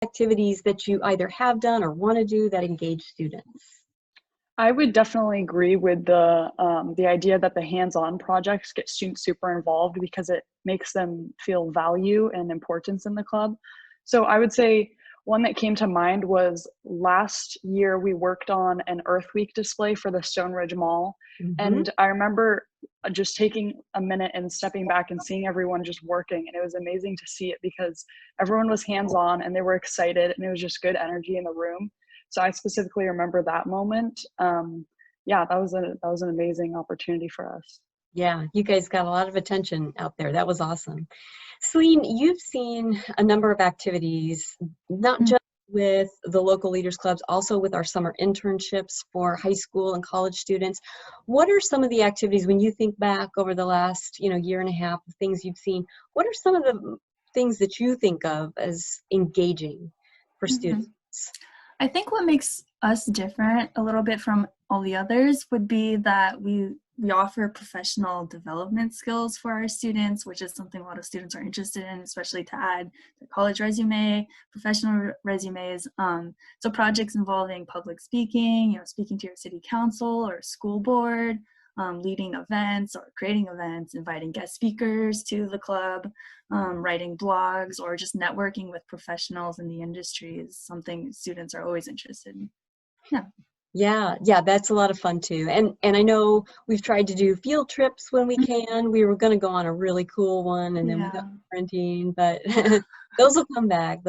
activities that you either have done or want to do that engage students? I would definitely agree with the idea that the hands-on projects get students super involved because it makes them feel value and importance in the club. So I would say one that came to mind was last year we worked on an Earth Week display for the Stone Ridge Mall. And I remember just taking a minute and stepping back and seeing everyone just working. And it was amazing to see it because everyone was hands-on and they were excited and it was just good energy in the room. So I specifically remember that moment. Yeah, that was an amazing opportunity for us. Yeah, you guys got a lot of attention out there. That was awesome. Celine, you've seen a number of activities, not just with the local leaders clubs, also with our summer internships for high school and college students. What are some of the activities when you think back over the last, year and a half of things you've seen? What are some of the things that you think of as engaging for students? I think what makes us different a little bit from all the others would be that we offer professional development skills for our students, which is something a lot of students are interested in, especially to add to college resume, professional resumes. So projects involving public speaking, speaking to your city council or school board, leading events or creating events, inviting guest speakers to the club, writing blogs, or just networking with professionals in the industry is something students are always interested in. Yeah, that's a lot of fun too. And I know we've tried to do field trips when we can. We were going to go on a really cool one and then we got quarantined, but those will come back.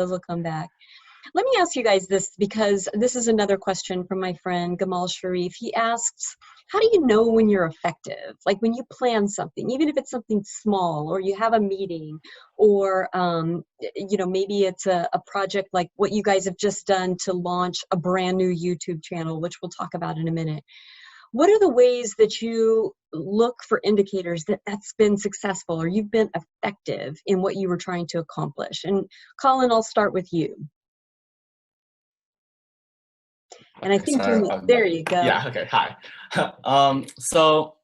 Let me ask you guys this, because this is another question from my friend Gamal Sharif. He asks, how do you know when you're effective? Like when you plan something, even if it's something small, or you have a meeting, or maybe it's a project like what you guys have just done to launch a brand new YouTube channel, which we'll talk about in a minute. What are the ways that you look for indicators that that's been successful or you've been effective in what you were trying to accomplish? And Colin, I'll start with you. And I think there you go. Yeah, okay, hi. So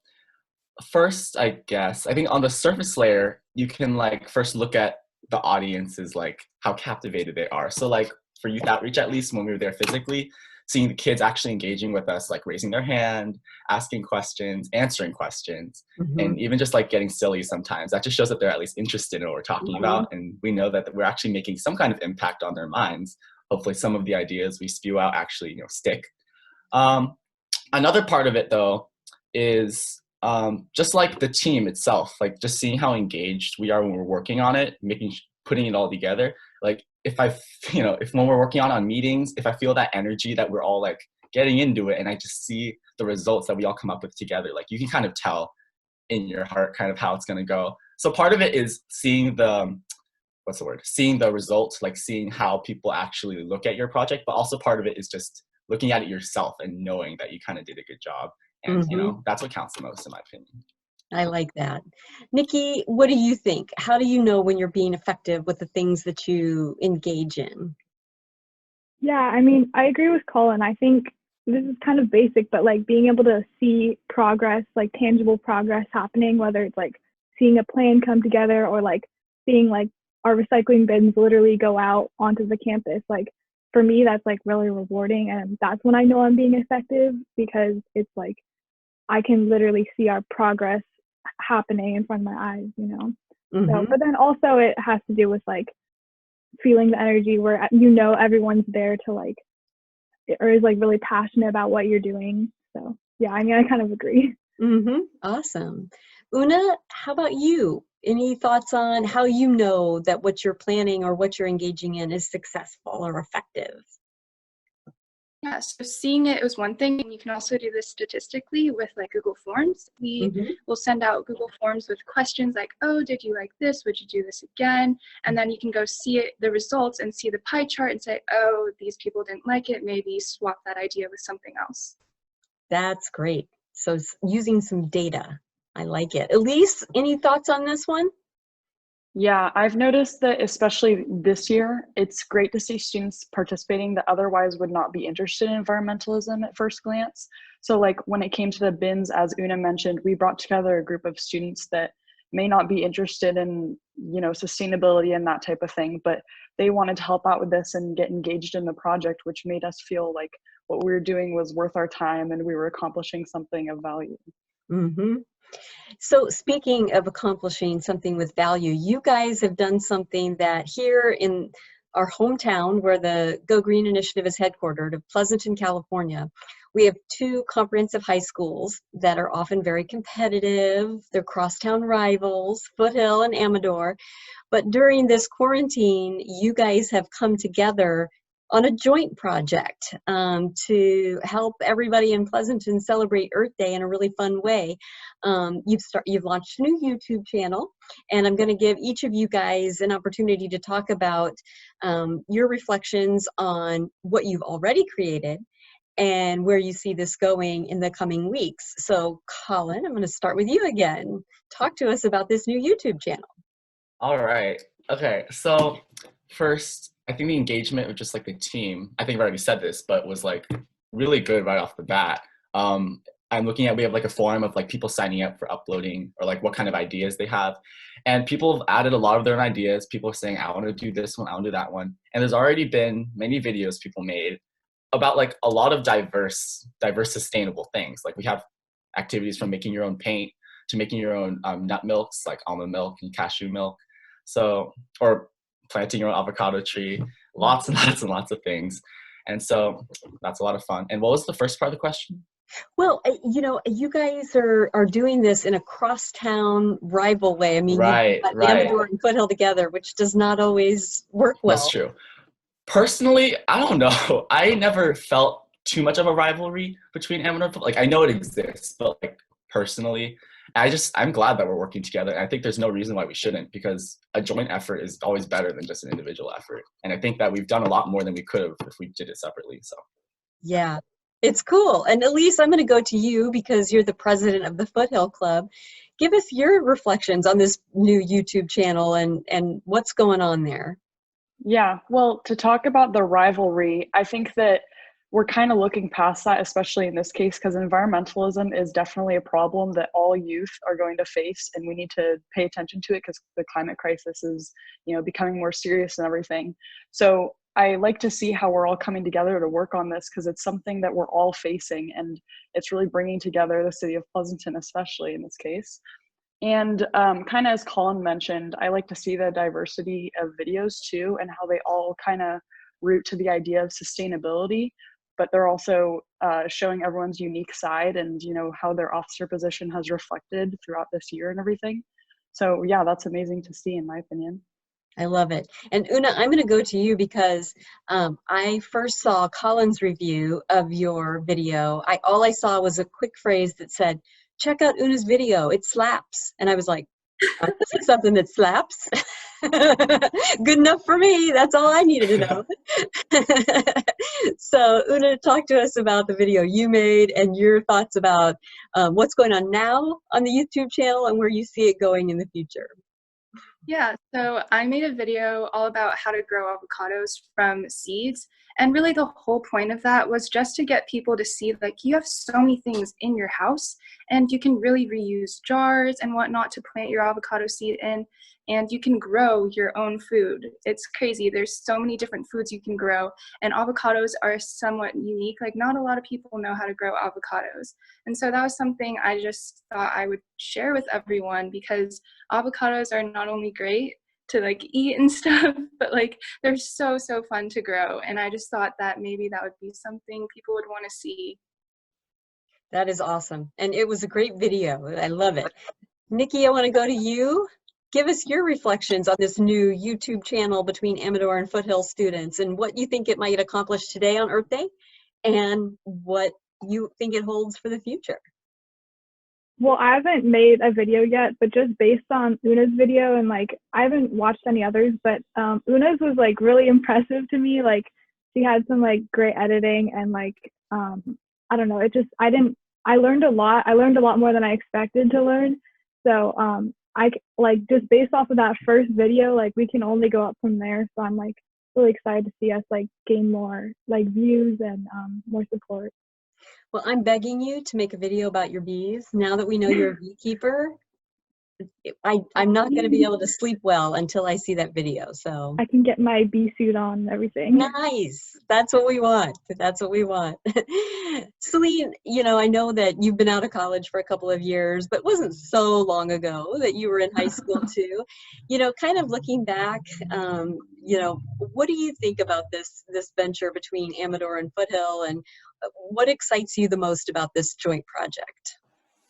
first, I think on the surface layer, you can first look at the audiences, how captivated they are. So for youth outreach, at least when we were there physically, seeing the kids actually engaging with us, raising their hand, asking questions, answering questions, and even just getting silly sometimes. That just shows that they're at least interested in what we're talking about. And we know that we're actually making some kind of impact on their minds. Hopefully some of the ideas we spew out actually, stick. Another part of it though is just the team itself, just seeing how engaged we are when we're working on it, putting it all together. If when we're working on meetings, if I feel that energy that we're all getting into it and I just see the results that we all come up with together, you can kind of tell in your heart kind of how it's going to go. So part of it is seeing seeing the results, seeing how people actually look at your project, but also part of it is just looking at it yourself and knowing that you kind of did a good job. And, that's what counts the most in my opinion. I like that. Nikki, what do you think? How do you know when you're being effective with the things that you engage in? Yeah, I mean, I agree with Colin. I think this is kind of basic, but being able to see progress, tangible progress happening, whether it's seeing a plan come together or seeing our recycling bins literally go out onto the campus. For me, that's really rewarding. And that's when I know I'm being effective, because it's I can literally see our progress happening in front of my eyes, So, but then also it has to do with feeling the energy where everyone's there to or is really passionate about what you're doing. So yeah, I mean, I kind of agree. Awesome. Una, how about you? Any thoughts on how you know that what you're planning or what you're engaging in is successful or effective? Yeah, so seeing it is one thing, and you can also do this statistically with Google Forms. We will send out Google Forms with questions like, oh, did you like this? Would you do this again? And then you can go see the results and see the pie chart and say, oh, these people didn't like it. Maybe swap that idea with something else. That's great. So using some data. I like it. Elise, any thoughts on this one? Yeah, I've noticed that especially this year, it's great to see students participating that otherwise would not be interested in environmentalism at first glance. So when it came to the bins, as Una mentioned, we brought together a group of students that may not be interested in, you know, sustainability and that type of thing, but they wanted to help out with this and get engaged in the project, which made us feel like what we were doing was worth our time and we were accomplishing something of value. Mm-hmm. So speaking of accomplishing something with value, you guys have done something that here in our hometown where the Go Green Initiative is headquartered of Pleasanton, California, we have 2 comprehensive high schools that are often very competitive. They're crosstown rivals, Foothill and Amador. But during this quarantine, you guys have come together on a joint project to help everybody in Pleasanton celebrate Earth Day in a really fun way. You've launched a new YouTube channel, and I'm going to give each of you guys an opportunity to talk about your reflections on what you've already created and where you see this going in the coming weeks. So Colin, I'm going to start with you again. Talk to us about this new YouTube channel. All right. Okay. So first, I think the engagement with just like the team, I think I've already said this, but was like really good right off the bat. I'm looking at, we have like a forum of like people signing up for uploading or like what kind of ideas they have. And people have added a lot of their own ideas. People are saying, I want to do this one, I want to do that one. And there's already been many videos people made about like a lot of diverse sustainable things. Like we have activities from making your own paint to making your own nut milks, like almond milk and cashew milk. So, or planting your own avocado tree, lots and lots and lots of things. And so that's a lot of fun. And what was the first part of the question? Well, you know, you guys are doing this in a crosstown rival way. I mean, Right, you've got right. Amador and Foothill together, which does not always work well. That's true. Personally, I don't know. I never felt too much of a rivalry between Amador and Foothill. Like, I know it exists, but like personally, I'm glad that we're working together. And I think there's no reason why we shouldn't, because a joint effort is always better than just an individual effort. And I think that we've done a lot more than we could have if we did it separately. So yeah, it's cool. And Elise, I'm going to go to you because you're the president of the Foothill Club. Give us your reflections on this new YouTube channel and what's going on there. Yeah, well, to talk about the rivalry, I think that we're kind of looking past that, especially in this case, because environmentalism is definitely a problem that all youth are going to face, and we need to pay attention to it because the climate crisis is, you know, becoming more serious and everything. So I like to see how we're all coming together to work on this because it's something that we're all facing, and it's really bringing together the city of Pleasanton, especially in this case. And kind of as Colin mentioned, I like to see the diversity of videos too, and how they all kind of root to the idea of sustainability, but they're also showing everyone's unique side and, you know, how their officer position has reflected throughout this year and everything. So yeah, that's amazing to see, in my opinion. I love it. And Una, I'm going to go to you because I first saw Colin's review of your video. All I saw was a quick phrase that said, check out Una's video, it slaps. And I was like, I can see something that slaps. Good enough for me. That's all I needed to know. So Una, talk to us about the video you made and your thoughts about what's going on now on the YouTube channel and where you see it going in the future. Yeah, so I made a video all about how to grow avocados from seeds. And really the whole point of that was just to get people to see, like, you have so many things in your house and you can really reuse jars and whatnot to plant your avocado seed in, and you can grow your own food. It's crazy. There's so many different foods you can grow, and avocados are somewhat unique. Like, not a lot of people know how to grow avocados. And so that was something I just thought I would share with everyone, because avocados are not only great to like eat and stuff, but like they're so fun to grow. And I just thought that maybe that would be something people would want to see. That is awesome. And it was a great video. I love it. Nikki, I want to go to you. Give us your reflections on this new YouTube channel between Amador and Foothill students and what you think it might accomplish today on Earth Day and what you think it holds for the future. Well, I haven't made a video yet, but just based on Una's video, and like I haven't watched any others, but Una's was like really impressive to me. Like she had some like great editing, and like I don't know, I learned a lot. I learned a lot more than I expected to learn. So I like, just based off of that first video, like we can only go up from there. So I'm like really excited to see us like gain more like views and more support. Well, I'm begging you to make a video about your bees. Now that we know you're a beekeeper, I'm not going to be able to sleep well until I see that video. So I can get my bee suit on and everything. nice. That's what we want. That's what we want. Celine, I know that you've been out of college for a couple of years, but it wasn't so long ago that you were in high school too. Kind of looking back, what do you think about this venture between Amador and Foothill, and what excites you the most about this joint project?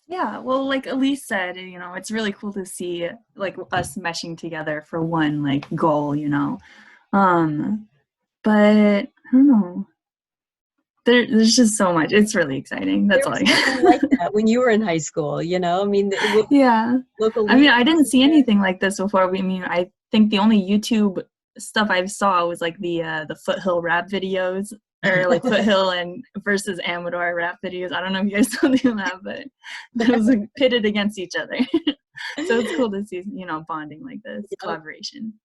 Yeah, well, like Elise said, it's really cool to see like us meshing together for one like goal, but I don't know. There's just so much. It's really exciting. That's There all was nothing like that when you were in high school, I mean, yeah. local I mean, I didn't see anything like this before. I think the only YouTube stuff I saw was like the Foothill rap videos, or like Foothill and versus Amador rap videos. I don't know if you guys saw that, but it was like pitted against each other. So it's cool to see, bonding like this, collaboration.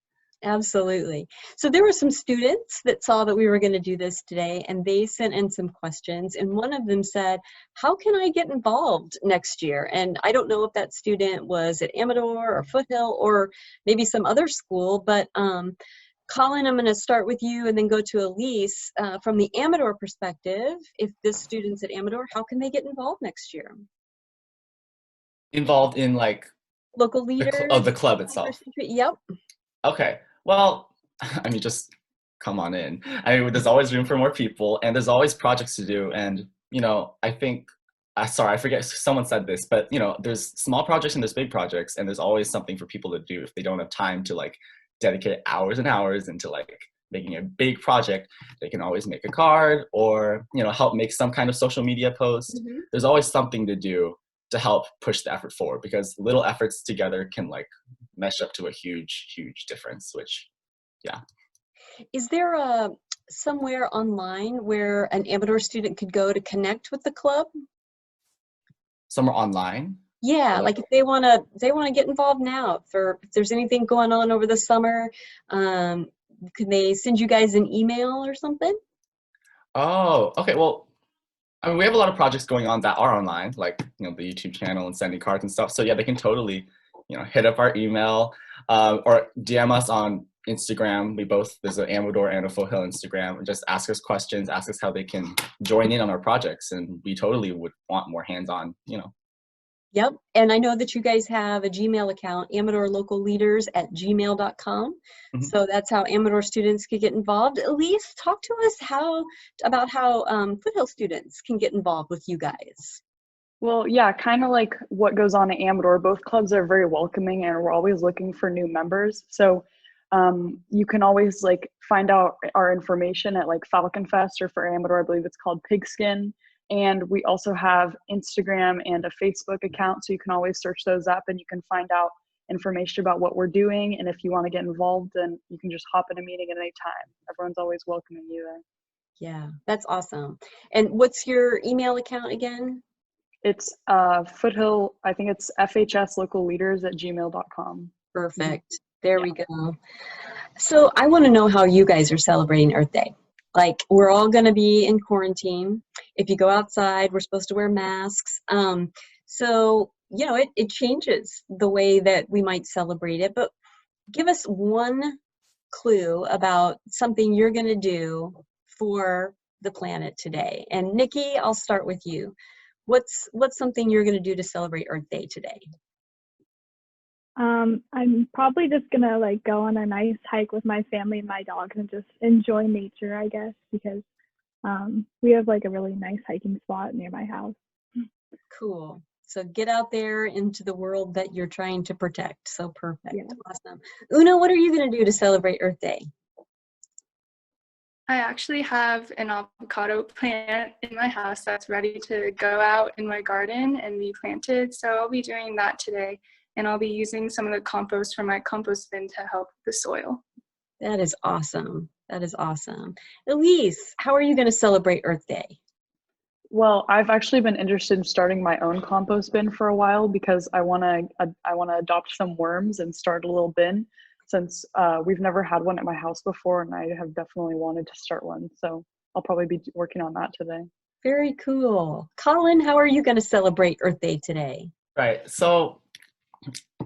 Absolutely. So there were some students that saw that we were going to do this today, and they sent in some questions. And one of them said, how can I get involved next year? And I don't know if that student was at Amador or Foothill or maybe some other school, but Colin, I'm going to start with you and then go to Elise. From the Amador perspective, if this student's at Amador, how can they get involved next year? Involved in like local leaders? The club itself. Yep. Okay. Well, I mean, just come on in. I mean, there's always room for more people, and there's always projects to do. And, I think, sorry, I forget, someone said this, but, there's small projects and there's big projects, and there's always something for people to do if they don't have time to, like, dedicate hours and hours into, like, making a big project. They can always make a card or, help make some kind of social media post. Mm-hmm. There's always something to do to help push the effort forward, because little efforts together can, like, mesh up to a huge difference, which, yeah. Is there somewhere online where an Amador student could go to connect with the club? Somewhere online? Yeah, like if they want to get involved now, if there's anything going on over the summer, could they send you guys an email or something? Oh, okay. Well, I mean, we have a lot of projects going on that are online, like, the YouTube channel and sending cards and stuff. So yeah, they can totally, hit up our email or DM us on Instagram. There's an Amador and a Foothill Instagram, and just ask us questions, ask us how they can join in on our projects. And we totally would want more hands-on, Yep. And I know that you guys have a Gmail account, amadorlocalleaders@gmail.com. Mm-hmm. So that's how Amador students can get involved. Elise, talk to us about how Foothill students can get involved with you guys. Well, yeah, kind of like what goes on at Amador. Both clubs are very welcoming, and we're always looking for new members. So you can always like find out our information at like Falcon Fest, or for Amador, I believe it's called Pigskin. And we also have Instagram and a Facebook account, so you can always search those up and you can find out information about what we're doing. And if you want to get involved, then you can just hop in a meeting at any time. Everyone's always welcoming you there. Yeah, that's awesome. And what's your email account again? It's Foothill, I think it's fhslocalleaders@gmail.com. Perfect. There we go. So I want to know how you guys are celebrating Earth Day. Like, we're all going to be in quarantine. If you go outside, we're supposed to wear masks. So, it changes the way that we might celebrate it. But give us one clue about something you're going to do for the planet today. And Nikki, I'll start with you. What's something you're going to do to celebrate Earth Day today? I'm probably just gonna like go on a nice hike with my family and my dogs and just enjoy nature, I guess, because we have like a really nice hiking spot near my house. Cool. So get out there into the world that you're trying to protect. So perfect. Yeah. Awesome. Una, what are you going to do to celebrate Earth Day? I actually have an avocado plant in my house that's ready to go out in my garden and be planted. So I'll be doing that today. And I'll be using some of the compost from my compost bin to help the soil. That is awesome. That is awesome. Elise, how are you going to celebrate Earth Day? Well, I've actually been interested in starting my own compost bin for a while, because I want to adopt some worms and start a little bin, since we've never had one at my house before, and I have definitely wanted to start one. So I'll probably be working on that today. Very cool. Colin, how are you going to celebrate Earth Day today? Right. So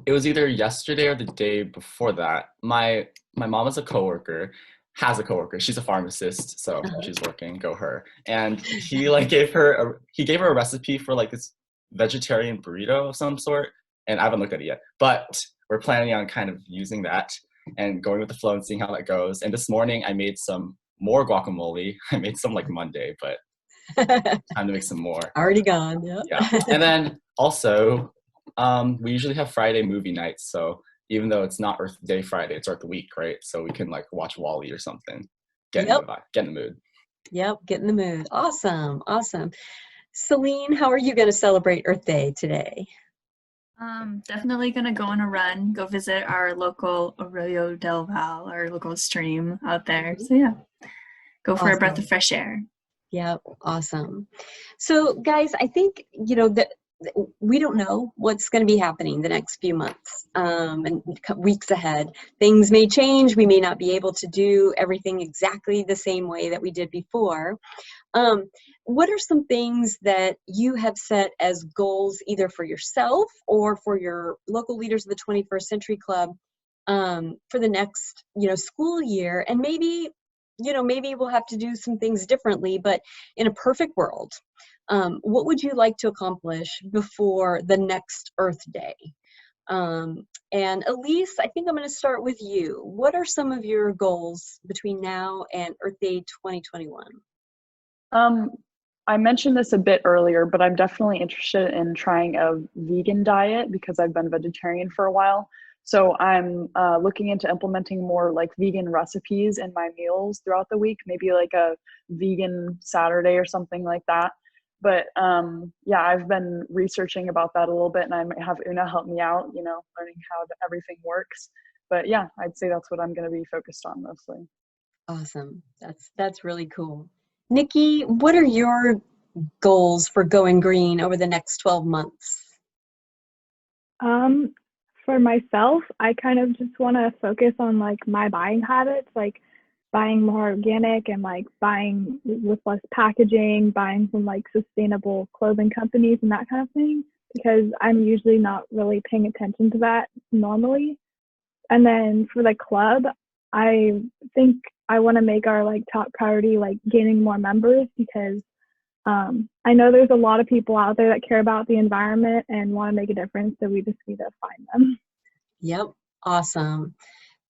it was either yesterday or the day before that. My mom is a coworker, has a coworker. She's a pharmacist, so she's working. Go her! And he like gave her a recipe for like this vegetarian burrito of some sort, and I haven't looked at it yet. But we're planning on kind of using that and going with the flow and seeing how that goes. And this morning I made some more guacamole. I made some like Monday, but time to make some more. Already gone. Yep. Yeah. And then also, we usually have Friday movie nights. So even though it's not Earth Day Friday, it's Earth Week, right? So we can like watch Wall-E or something. Get in the mood. Yep, get in the mood. Awesome, awesome. Celine, how are you going to celebrate Earth Day today? Definitely gonna go on a run, go visit our local Arroyo del Val, our local stream out there. So yeah, go for a breath of fresh air. Yep, awesome. So guys, I think, that we don't know what's going to be happening the next few months and weeks ahead. Things may change. We may not be able to do everything exactly the same way that we did before. What are some things that you have set as goals either for yourself or for your local leaders of the 21st Century Club for the next, school year? And maybe we'll have to do some things differently, but in a perfect world, what would you like to accomplish before the next Earth Day? And Elise, I think I'm going to start with you. What are some of your goals between now and Earth Day 2021? I mentioned this a bit earlier, but I'm definitely interested in trying a vegan diet because I've been vegetarian for a while. So I'm looking into implementing more like vegan recipes in my meals throughout the week, maybe like a vegan Saturday or something like that. But yeah, I've been researching about that a little bit, and I might have Una help me out, learning how everything works. But yeah, I'd say that's what I'm going to be focused on mostly. Awesome. That's really cool. Nikki, what are your goals for Going Green over the next 12 months? For myself, I kind of just want to focus on like my buying habits, like buying more organic and like buying with less packaging, buying from like sustainable clothing companies and that kind of thing, because I'm usually not really paying attention to that normally. And then for the club, I think I want to make our like top priority like gaining more members, because I know there's a lot of people out there that care about the environment and want to make a difference, so we just need to find them. Yep, awesome.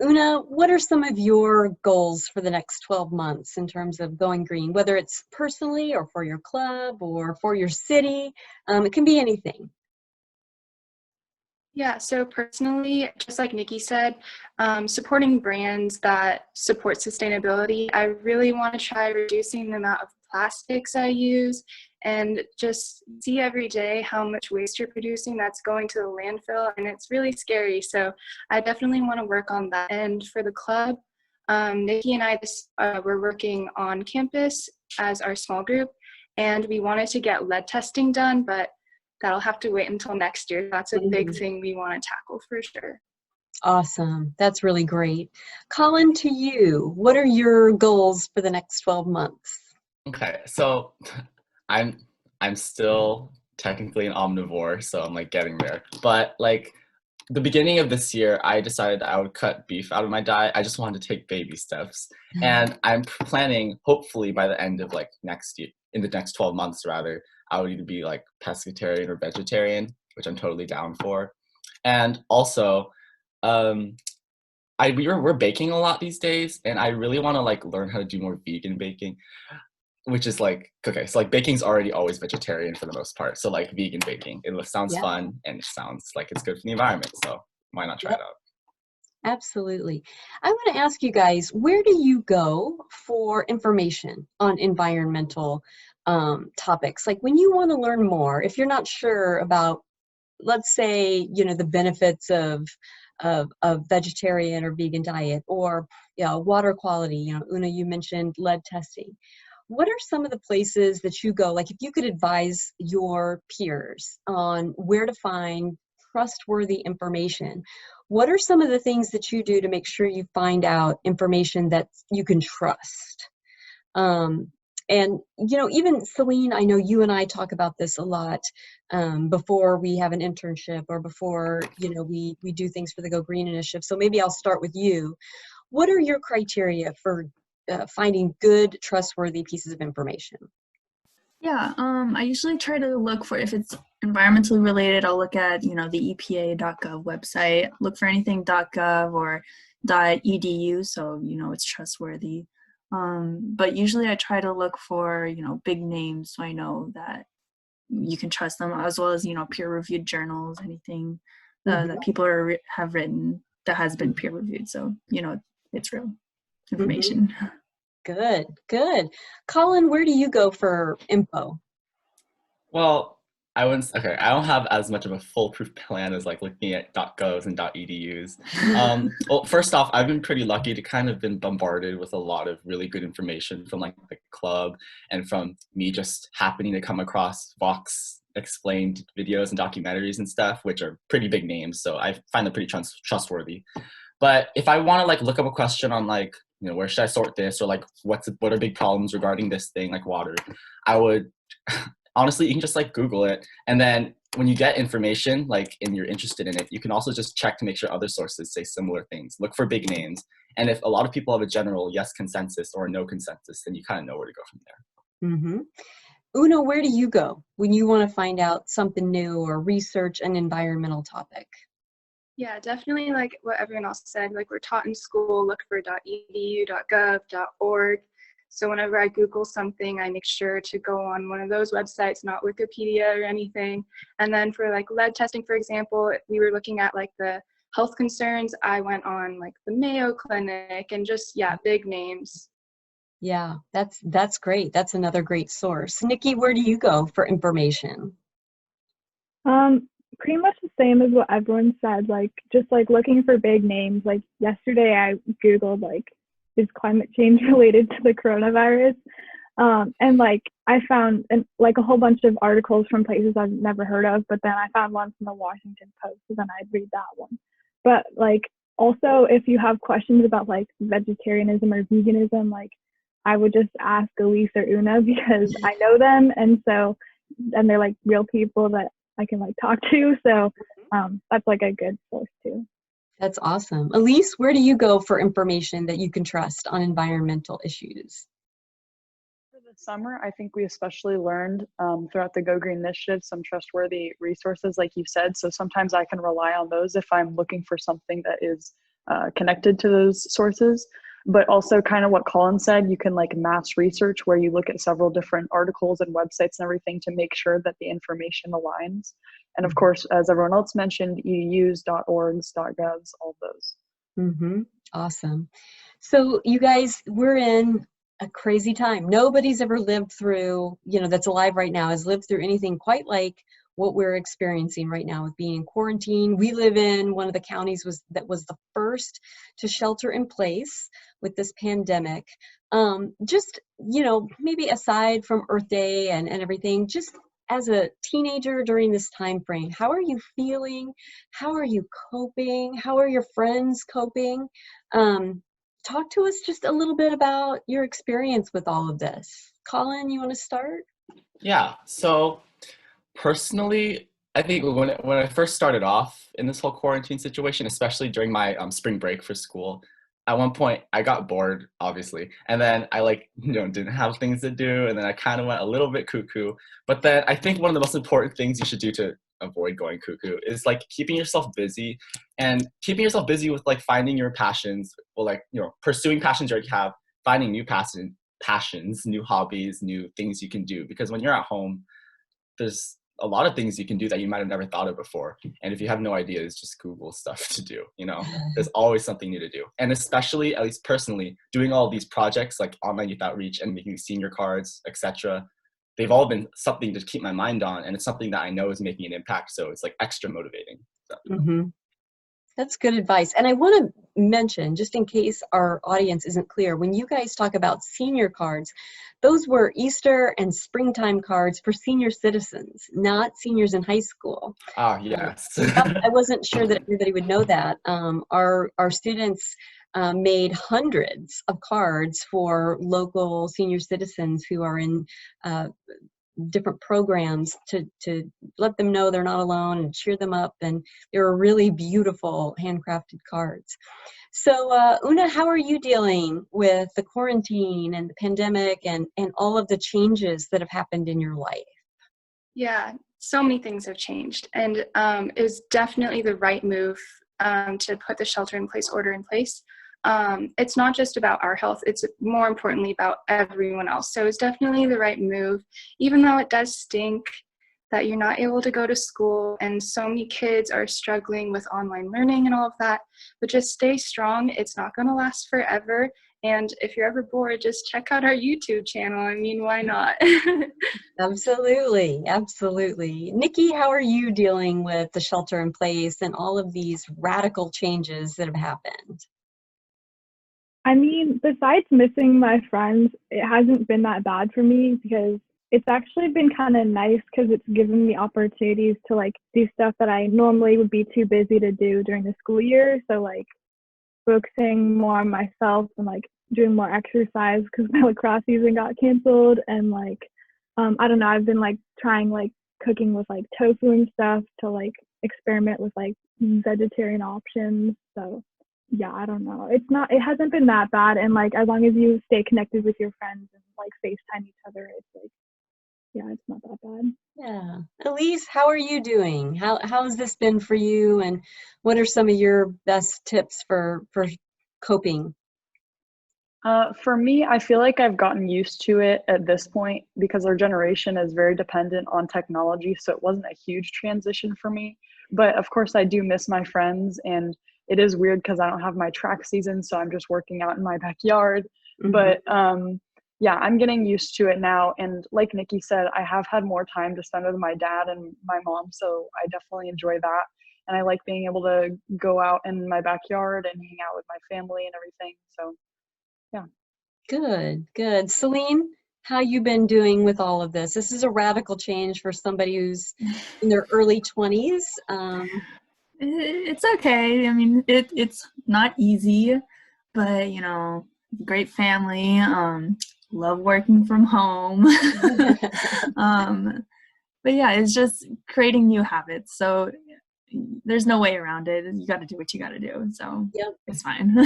Una, what are some of your goals for the next 12 months in terms of going green, whether it's personally or for your club or for your city? It can be anything. Yeah, so personally, just like Nikki said, supporting brands that support sustainability, I really want to try reducing the amount of plastics I use and just see every day how much waste you're producing that's going to the landfill, and it's really scary. So I definitely want to work on that. And for the club, Nikki and I were working on campus as our small group, and we wanted to get lead testing done, but that'll have to wait until next year. That's a big thing we want to tackle for sure. Awesome. That's really great. Colin, to you, what are your goals for the next 12 months? Okay, so I'm still technically an omnivore, so I'm like getting there. But like the beginning of this year, I decided I would cut beef out of my diet. I just wanted to take baby steps. And I'm planning, hopefully by the end of like next year, in the next 12 months rather, I would either be like pescatarian or vegetarian, which I'm totally down for. And also, we're baking a lot these days, and I really want to like learn how to do more vegan baking, which is like, okay, so like baking's already always vegetarian for the most part. So like vegan baking, it sounds fun and it sounds like it's good for the environment. So why not try it out? Absolutely. I want to ask you guys, where do you go for information on environmental topics? Like when you want to learn more, if you're not sure about, let's say, the benefits of vegetarian or vegan diet, or water quality, Una, you mentioned lead testing. What are some of the places that you go, like if you could advise your peers on where to find trustworthy information, what are some of the things that you do to make sure you find out information that you can trust? And, even Celine, I know you and I talk about this a lot before we have an internship or before, we do things for the Go Green Initiative. So maybe I'll start with you. What are your criteria for finding good, trustworthy pieces of information? Yeah, I usually try to look for, if it's environmentally related, I'll look at, the EPA.gov website, look for anything .gov or .edu, so, it's trustworthy. But usually I try to look for, big names so I know that you can trust them, as well as, peer-reviewed journals, anything that people have written that has been peer-reviewed. So, it's real information. Good, good. Colin, where do you go for info? Well, I don't have as much of a foolproof plan as like looking at .govs and .edus. Well, first off, I've been pretty lucky to kind of been bombarded with a lot of really good information from like the club and from me just happening to come across Vox explained videos and documentaries and stuff, which are pretty big names. So I find them pretty trustworthy. But if I want to like look up a question on like, where should I sort this, or like what are big problems regarding this thing like water, I would honestly, you can just like Google it. And then when you get information like and you're interested in it, you can also just check to make sure other sources say similar things. Look for big names. And if a lot of people have a general yes consensus or no consensus, then you kind of know where to go from there. Mm-hmm. Una, where do you go when you want to find out something new or research an environmental topic? Yeah, definitely like what everyone else said, like we're taught in school, look for .edu, .gov, .org. So whenever I Google something, I make sure to go on one of those websites, not Wikipedia or anything. And then for like lead testing, for example, we were looking at like the health concerns. I went on like the Mayo Clinic and just, big names. Yeah, that's great. That's another great source. Nikki, where do you go for information? Pretty much the same as what everyone said, like just like looking for big names. Like yesterday I Googled like, is climate change related to the coronavirus? And like I found like a whole bunch of articles from places I've never heard of, but then I found one from the Washington Post, so then I'd read that one. But like also if you have questions about like vegetarianism or veganism, like I would just ask Elise or Una because I know them, and they're like real people that I can like talk to. So that's like a good source too. That's awesome. Elise, where do you go for information that you can trust on environmental issues? For the summer, I think we especially learned throughout the Go Green Initiative some trustworthy resources, like you said. So sometimes I can rely on those if I'm looking for something that is connected to those sources. But also kind of what Colin said, you can like mass research where you look at several different articles and websites and everything to make sure that the information aligns. And of course, as everyone else mentioned, EUs, .orgs, .govs, all those. Mm-hmm. Awesome. So you guys, we're in a crazy time. Nobody's ever lived through, that's alive right now, has lived through anything quite like what we're experiencing right now with being in quarantine. We live in one of the counties that was the first to shelter in place with this pandemic. Just, maybe aside from Earth Day and everything, just as a teenager during this time frame, how are you feeling? How are you coping? How are your friends coping? Talk to us just a little bit about your experience with all of this. Colin, you want to start? Yeah, so personally, I think when I first started off in this whole quarantine situation, especially during my spring break for school, at one point I got bored, obviously, and then I didn't have things to do, and then I kind of went a little bit cuckoo. But then I think one of the most important things you should do to avoid going cuckoo is like keeping yourself busy, and keeping yourself busy with like finding your passions, or pursuing passions you already have, finding new passions, new hobbies, new things you can do. Because when you're at home, there's a lot of things you can do that you might have never thought of before. And if you have no ideas, just Google stuff to do, there's always something new to do. And especially, at least personally, doing all these projects like online youth outreach and making senior cards, etc. They've all been something to keep my mind on. And it's something that I know is making an impact. So it's like extra motivating. So. Mm-hmm. That's good advice. And I want to mention, just in case our audience isn't clear, when you guys talk about senior cards, those were Easter and springtime cards for senior citizens, not seniors in high school. Ah, yes. I wasn't sure that everybody would know that. Our students made hundreds of cards for local senior citizens who are in different programs to let them know they're not alone and cheer them up. And they were really beautiful handcrafted cards. So Una, how are you dealing with the quarantine and the pandemic and all of the changes that have happened in your life? Yeah, so many things have changed, and it was definitely the right move to put the shelter-in-place order in place. It's not just about our health, it's more importantly about everyone else. So it's definitely the right move, even though it does stink that you're not able to go to school and so many kids are struggling with online learning and all of that. But just stay strong. It's not going to last forever. And if you're ever bored, just check out our YouTube channel. I mean, why not? Absolutely, absolutely. Nikki, how are you dealing with the shelter in place and all of these radical changes that have happened? I mean, besides missing my friends, it hasn't been that bad for me because it's actually been kind of nice because it's given me opportunities to like do stuff that I normally would be too busy to do during the school year. So like focusing more on myself and like doing more exercise because my lacrosse season got canceled. And like, I don't know, I've been like trying like cooking with like tofu and stuff to like experiment with like vegetarian options. So yeah, I don't know. It hasn't been that bad. And like, as long as you stay connected with your friends and like FaceTime each other, it's like, yeah, it's not that bad. Yeah. Elise, how are you doing? How has this been for you? And what are some of your best tips for coping? For me, I feel like I've gotten used to it at this point because our generation is very dependent on technology. So it wasn't a huge transition for me. But of course, I do miss my friends. And it is weird because I don't have my track season. So I'm just working out in my backyard. Mm-hmm. But yeah, I'm getting used to it now. And like Nikki said, I have had more time to spend with my dad and my mom. So I definitely enjoy that. And I like being able to go out in my backyard and hang out with my family and everything. So yeah. Good. Celine, how you been doing with all of this? This is a radical change for somebody who's in their early 20s. It's okay. I mean, it's not easy, but you know, great family. Love working from home. But yeah, it's just creating new habits. So there's no way around it. You got to do what you got to do. So Yep. It's fine.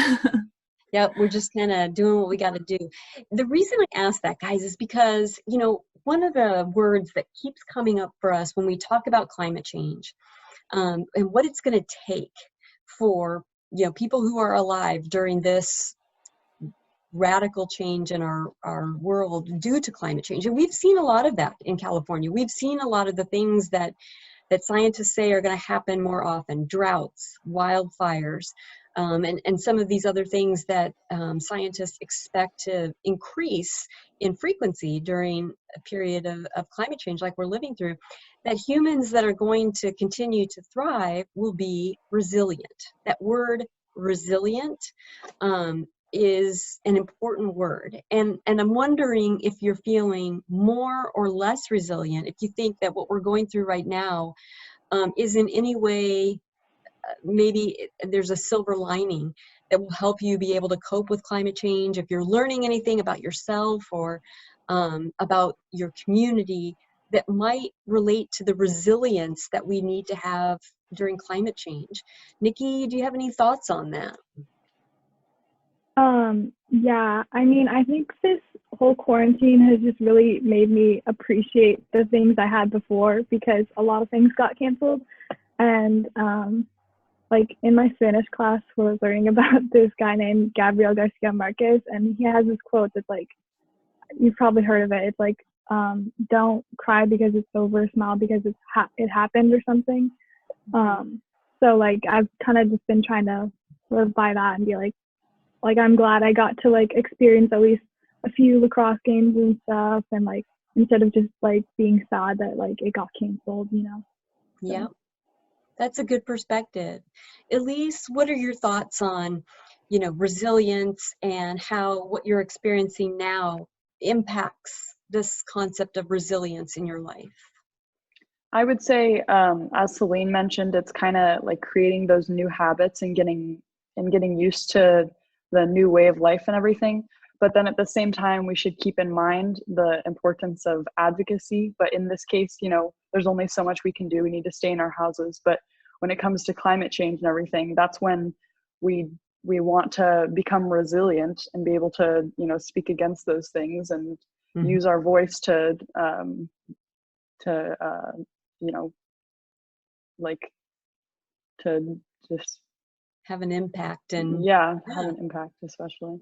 Yep, we're just kind of doing what we got to do. The reason I ask that, guys, is because, you know, one of the words that keeps coming up for us when we talk about climate change and what it's going to take for, you know, people who are alive during this radical change in our world due to climate change. And we've seen a lot of that in California. We've seen a lot of the things that scientists say are going to happen more often: droughts, wildfires, and some of these other things that scientists expect to increase in frequency during a period of climate change like we're living through. That humans that are going to continue to thrive will be resilient. That word resilient is an important word. And I'm wondering if you're feeling more or less resilient, if you think that what we're going through right now is in any way, maybe there's a silver lining that will help you be able to cope with climate change. If you're learning anything about yourself or about your community that might relate to the resilience that we need to have during climate change. Nikki, do you have any thoughts on that? Yeah, I mean, I think this whole quarantine has just really made me appreciate the things I had before because a lot of things got canceled. And like in my Spanish class, we were learning about this guy named Gabriel Garcia Marquez, and he has this quote that's like, you've probably heard of it. It's like, don't cry because it's over, smile because it happened or something. So like I've kind of just been trying to live by that and be like I'm glad I got to like experience at least a few lacrosse games and stuff, and like instead of just like being sad that like it got canceled, you know. So. Yeah, that's a good perspective. Elise, what are your thoughts on, you know, resilience and how what you're experiencing now impacts this concept of resilience in your life? I would say, as Celine mentioned, it's kind of like creating those new habits and getting used to the new way of life and everything. But then at the same time, we should keep in mind the importance of advocacy. But in this case, there's only so much we can do. We need to stay in our houses. But when it comes to climate change and everything, that's when we want to become resilient and be able to, speak against those things and use our voice to to just have an impact and have an impact, especially.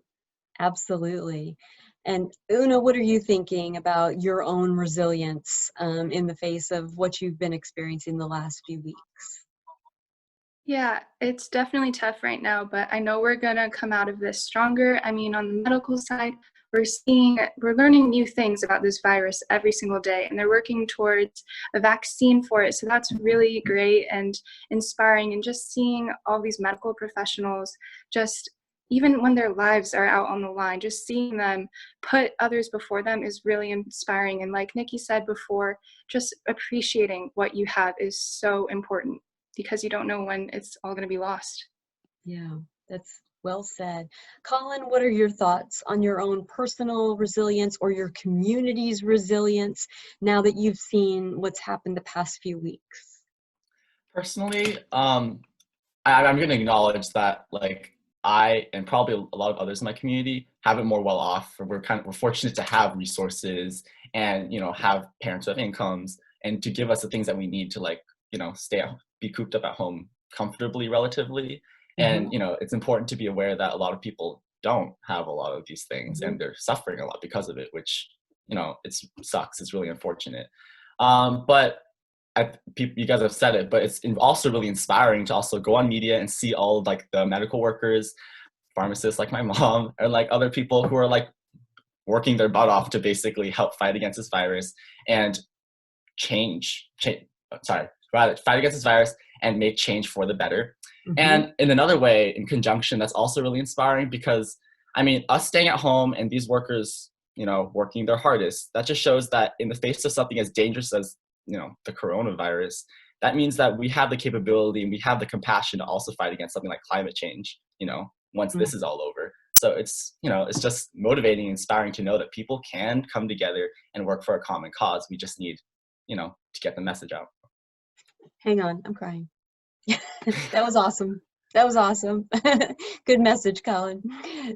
Absolutely. And Una, what are you thinking about your own resilience in the face of what you've been experiencing the last few weeks? Yeah, it's definitely tough right now, but I know we're gonna come out of this stronger. I mean, on the medical side, we're learning new things about this virus every single day, and they're working towards a vaccine for it. So that's really great and inspiring. And just seeing all these medical professionals, just even when their lives are out on the line, just seeing them put others before them is really inspiring. And like Nikki said before, just appreciating what you have is so important, because you don't know when it's all going to be lost. Yeah, that's well said. Colin, what are your thoughts on your own personal resilience or your community's resilience now that you've seen what's happened the past few weeks? Personally, I'm going to acknowledge that, like, I and probably a lot of others in my community have it more well off. We're fortunate to have resources and, have parents who have incomes and to give us the things that we need to, like, be cooped up at home comfortably, relatively. And, it's important to be aware that a lot of people don't have a lot of these things and they're suffering a lot because of it, which, it sucks. It's really unfortunate. But you guys have said it, but it's also really inspiring to also go on media and see all like the medical workers, pharmacists like my mom, or like other people who are like working their butt off to basically help fight against this virus and fight against this virus and make change for the better. And in another way, in conjunction, that's also really inspiring because, I mean, us staying at home and these workers, working their hardest, that just shows that in the face of something as dangerous as, the coronavirus, that means that we have the capability and we have the compassion to also fight against something like climate change, once this is all over. So it's, it's just motivating and inspiring to know that people can come together and work for a common cause. We just need, to get the message out. Hang on, I'm crying. That was awesome. That was awesome. Good message, Colin.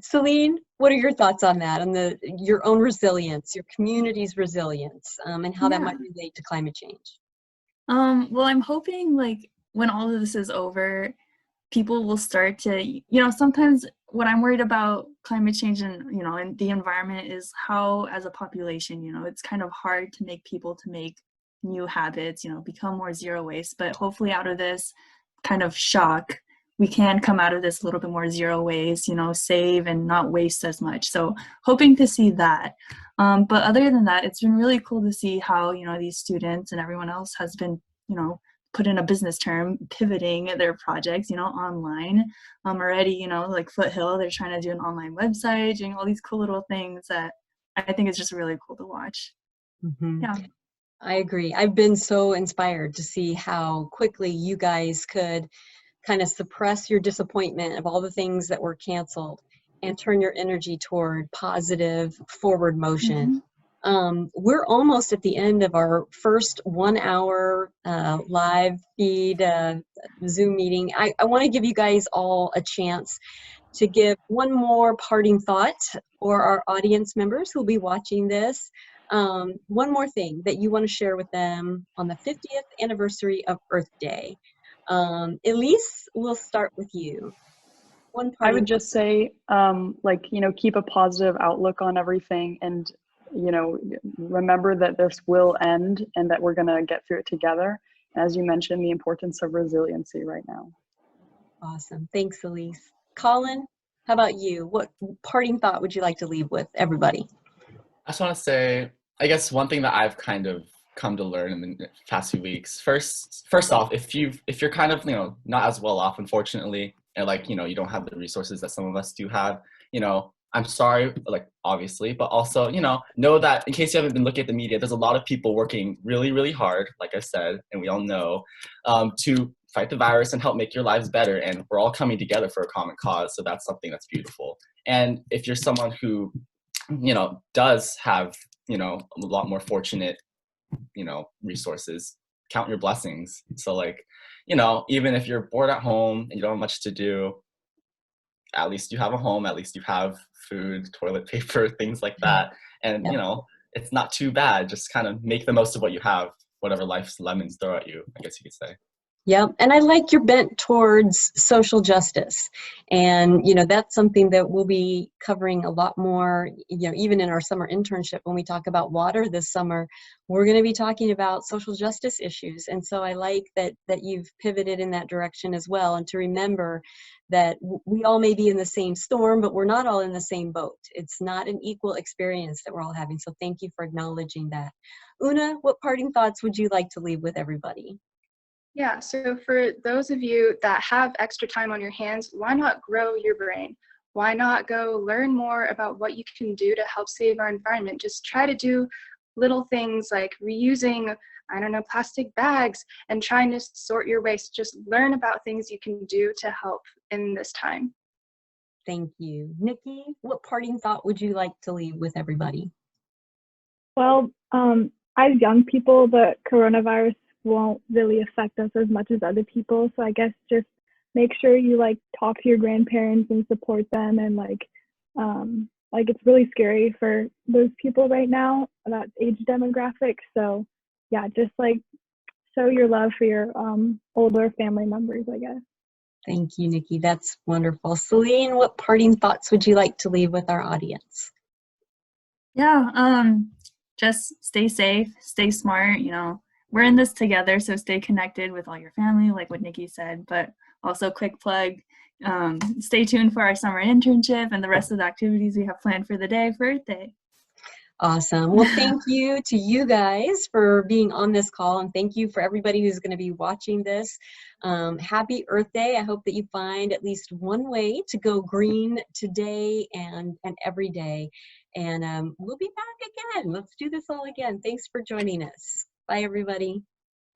Celine, what are your thoughts on that, on your own resilience, your community's resilience, and how that might relate to climate change? Well, I'm hoping like when all of this is over, people will start to, sometimes what I'm worried about climate change and, and the environment is how, as a population, it's kind of hard to make people to make new habits, become more zero waste. But hopefully out of this kind of shock, we can come out of this a little bit more zero waste, save and not waste as much. So hoping to see that. But other than that, it's been really cool to see how, these students and everyone else has been, put in a business term, pivoting their projects, online. Already, like Foothill, they're trying to do an online website, doing all these cool little things that I think is just really cool to watch. Yeah. I agree. I've been so inspired to see how quickly you guys could kind of suppress your disappointment of all the things that were canceled and turn your energy toward positive forward motion. We're almost at the end of our first 1 hour live feed Zoom meeting. I want to give you guys all a chance to give one more parting thought for our audience members who'll be watching this. One more thing that you want to share with them on the 50th anniversary of Earth Day. Elise, we'll start with you. I would just say, keep a positive outlook on everything and, remember that this will end and that we're going to get through it together. As you mentioned, the importance of resiliency right now. Awesome. Thanks, Elise. Colin, how about you? What parting thought would you like to leave with everybody? I just want to say, I guess one thing that I've kind of come to learn in the past few weeks. First off, if you're kind of, not as well off, unfortunately, and you don't have the resources that some of us do have, I'm sorry, obviously, but also, know that in case you haven't been looking at the media, there's a lot of people working really, really hard, like I said, and we all know, to fight the virus and help make your lives better. And we're all coming together for a common cause. So that's something that's beautiful. And if you're someone who, does have, a lot more fortunate, resources, count your blessings. So like, even if you're bored at home and you don't have much to do, at least you have a home, at least you have food, toilet paper, things like that. And, it's not too bad. Just kind of make the most of what you have, whatever life's lemons throw at you, I guess you could say. Yep. And I like your bent towards social justice. And, that's something that we'll be covering a lot more, even in our summer internship when we talk about water this summer, we're going to be talking about social justice issues. And so I like that you've pivoted in that direction as well. And to remember that we all may be in the same storm, but we're not all in the same boat. It's not an equal experience that we're all having. So thank you for acknowledging that. Una, what parting thoughts would you like to leave with everybody? Yeah, so for those of you that have extra time on your hands, why not grow your brain? Why not go learn more about what you can do to help save our environment? Just try to do little things like reusing, plastic bags and trying to sort your waste. Just learn about things you can do to help in this time. Thank you. Nikki, what parting thought would you like to leave with everybody? Well, as young people, the coronavirus won't really affect us as much as other people. So I guess just make sure you talk to your grandparents and support them. And it's really scary for those people right now, that age demographic. So yeah, just show your love for your older family members, I guess. Thank you, Nikki. That's wonderful. Celine, what parting thoughts would you like to leave with our audience? Yeah, just stay safe, stay smart, we're in this together, so stay connected with all your family, like what Nikki said, but also quick plug, stay tuned for our summer internship and the rest of the activities we have planned for the day for Earth Day. Awesome. Well, thank you to you guys for being on this call, and thank you for everybody who's going to be watching this. Happy Earth Day. I hope that you find at least one way to go green today and every day. And we'll be back again. Let's do this all again. Thanks for joining us. Bye, everybody.